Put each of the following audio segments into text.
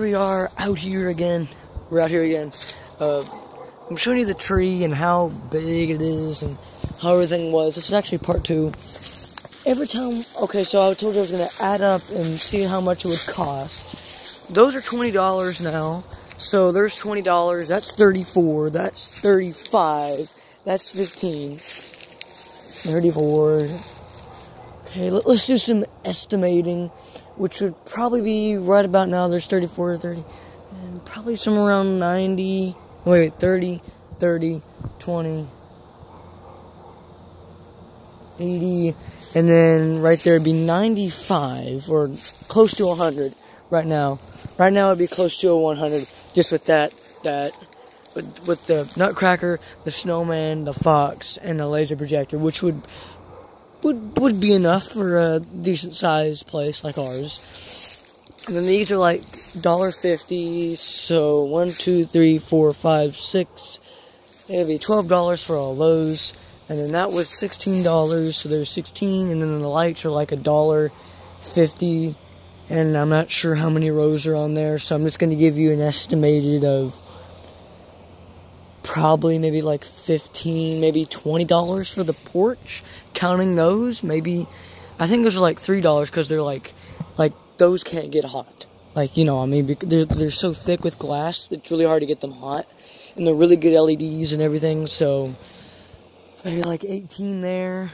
We are out here again. We're out here again. I'm showing you the tree and how big it is and how everything was. This is actually part 2. Every time, okay, so I told you I was going to add up and see how much it would cost. Those are $20 now. So there's $20. That's $34. That's $35. That's $15. $34. Okay, let's do some estimating, which would probably be right about now. There's 34, 30, and probably somewhere around 90. Wait, 30, 30, 20, 80, and then right there would be 95, or close to 100 right now. Right now it'd be close to a 100, just with that, with the Nutcracker, the Snowman, the Fox, and the laser projector, which would be enough for a decent sized place like ours. And then these are like $1.50, so 1, 2, 3, 4, 5, 6. It'd be $12 for all those. And then that was $16, so there's 16. And then the lights are like $1.50. And I'm not sure how many rows are on there, so I'm just going to give you an estimated of probably maybe like $15, maybe $20 for the porch, counting those. Maybe, I think those are like $3 because they're like those can't get hot. Like, you know, I mean, they're so thick with glass, it's really hard to get them hot. And they're really good LEDs and everything, so maybe like 18 there.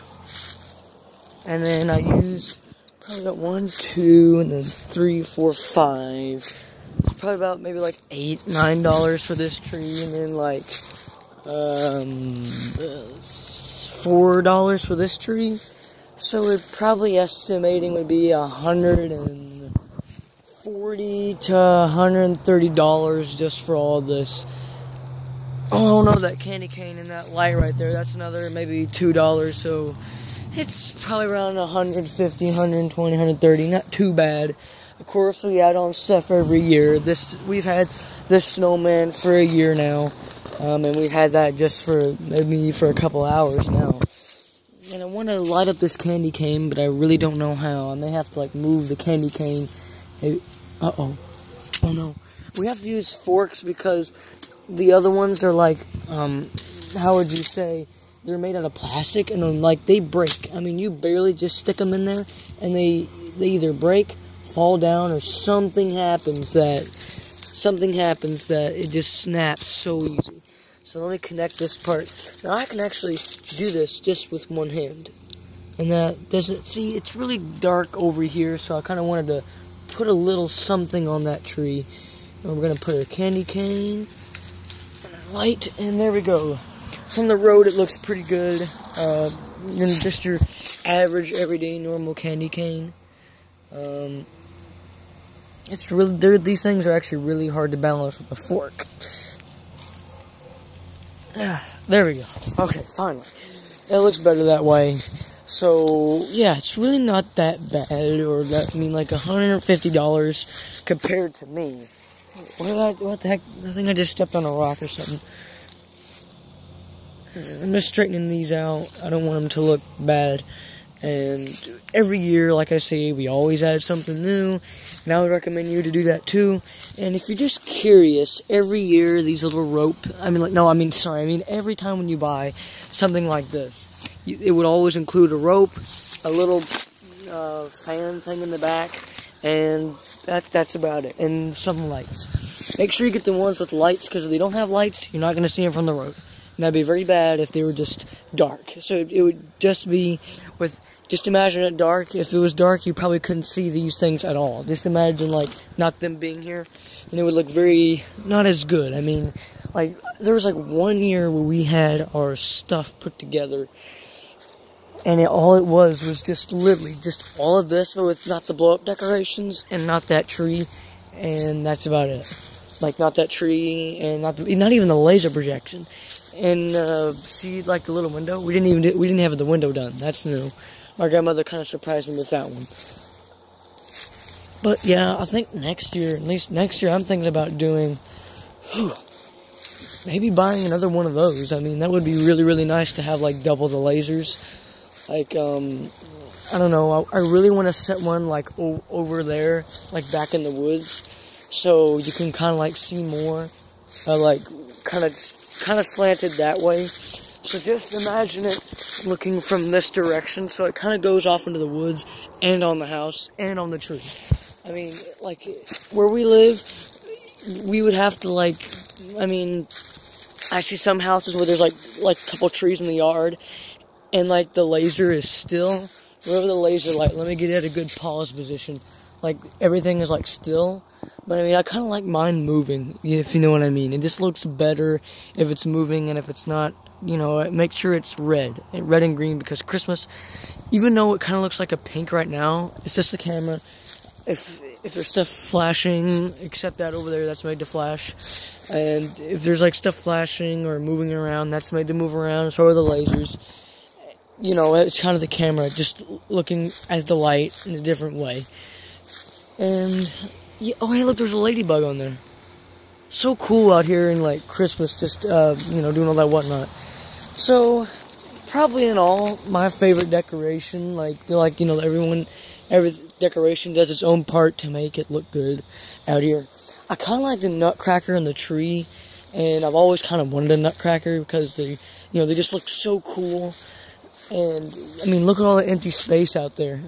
And then I use probably about 1, 2, and then 3, 4, 5. Probably about maybe like $8, $9 for this tree, and then like $4 for this tree. So we're probably estimating would be $140 to $130 just for all this. Oh no, that candy cane and that light right there, that's another maybe $2. So it's probably around $150, $120, $130. Not too bad. Of course, we add on stuff every year. We've had this snowman for a year now, and we've had that just for maybe for a couple hours now. And I want to light up this candy cane, but I really don't know how. I may have to like move the candy cane. Oh no, we have to use forks because the other ones are like, how would you say? They're made out of plastic, and like they break. I mean, you barely just stick them in there, and they either break, fall down, or something happens that it just snaps so easy. So let me connect this part. Now I can actually do this just with one hand, and that doesn't, see, it's really dark over here, so I kind of wanted to put a little something on that tree. And we're gonna put a candy cane and a light, and there we go. From the road it looks pretty good. Just your average everyday normal candy cane. It's really, these things are actually really hard to balance with a fork. There we go. Okay, finally. It looks better that way. So, yeah, it's really not that bad, or that, I mean, like $150 compared to me. What the heck? I think I just stepped on a rock or something. I'm just straightening these out. I don't want them to look bad. And every year, like I say, we always add something new. And I would recommend you to do that too. And if you're just curious, every year these little every time when you buy something like this, it would always include a rope, a little fan thing in the back, and that's about it. And some lights. Make sure you get the ones with lights, because if they don't have lights, you're not going to see them from the road. And that'd be very bad if they were just dark. So it would just be with, just imagine it dark. If it was dark, you probably couldn't see these things at all. Just imagine, like, not them being here. And it would look very, not as good. I mean, like, there was, like, one year where we had our stuff put together. And all it was just literally just all of this, but with not the blow-up decorations and not that tree. And that's about it. Like, not that tree and not even the laser projection. And see, like the little window, we didn't have the window done. That's new. My grandmother kind of surprised me with that one. But yeah, I think next year, at least next year, I'm thinking about doing, maybe buying another one of those. I mean, that would be really, really nice to have like double the lasers. Like, I don't know, I really want to set one, like, over there, like, back in the woods, so you can kind of like see more, like kind of slanted that way. So just imagine it looking from this direction, so it kind of goes off into the woods and on the house and on the tree. I mean, like where we live, we would have to like, I mean, I see some houses where there's like a couple trees in the yard, and like the laser is still, wherever the laser light, let me get it at a good pause position, like everything is like still. But I mean, I kind of like mine moving, if you know what I mean. It just looks better if it's moving, and if it's not, you know, make sure it's red and green, because Christmas, even though it kind of looks like a pink right now, it's just the camera. If there's stuff flashing, except that over there, that's made to flash. And if there's like stuff flashing or moving around, that's made to move around. So are the lasers. You know, it's kind of the camera just looking as the light in a different way. And yeah, oh hey, look, there's a ladybug on there. So cool out here in like Christmas, just you know, doing all that whatnot. So probably in all, my favorite decoration, like you know, every decoration does its own part to make it look good out here. I kind of like the nutcracker in the tree, and I've always kind of wanted a nutcracker because they just look so cool. And I mean, look at all the empty space out there.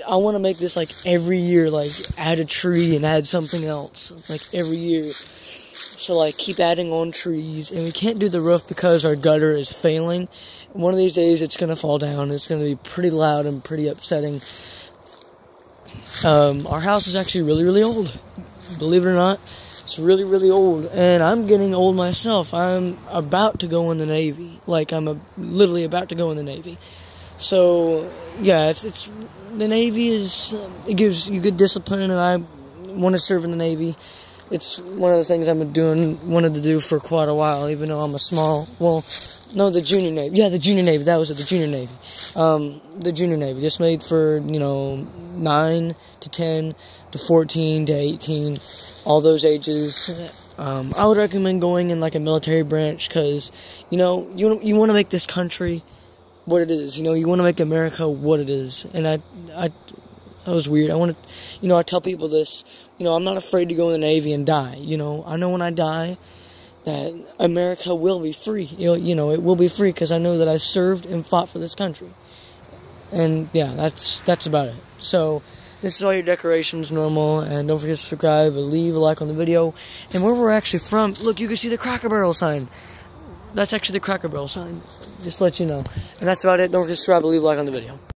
I want to make this like every year, like add a tree and add something else, like every year. So like keep adding on trees, and we can't do the roof because our gutter is failing. One of these days it's gonna fall down. It's gonna be pretty loud and pretty upsetting. Our house is actually really, really old. Believe it or not, it's really, really old, and I'm getting old myself. I'm about to go in the Navy. Like literally about to go in the Navy. So yeah, it's the Navy it gives you good discipline, and I want to serve in the Navy. It's one of the things wanted to do for quite a while, even though I'm a small, the junior Navy. Yeah, the junior Navy, that was it, the junior Navy. The junior Navy, just made for, 9 to 10 to 14 to 18, all those ages. I would recommend going in like a military branch, because, you want to make this country what it is. You want to make America what it is. And that was weird. I tell people this, I'm not afraid to go in the Navy and die. I know when I die that America will be free. It will be free, because I know that I served and fought for this country. And yeah, that's about it. So this is all your decorations normal, and don't forget to subscribe and leave a like on the video. And where we're actually from, look, you can see the Cracker Barrel sign. That's actually the Cracker Barrel sign, just to let you know. And that's about it. Don't forget to subscribe and leave a like on the video.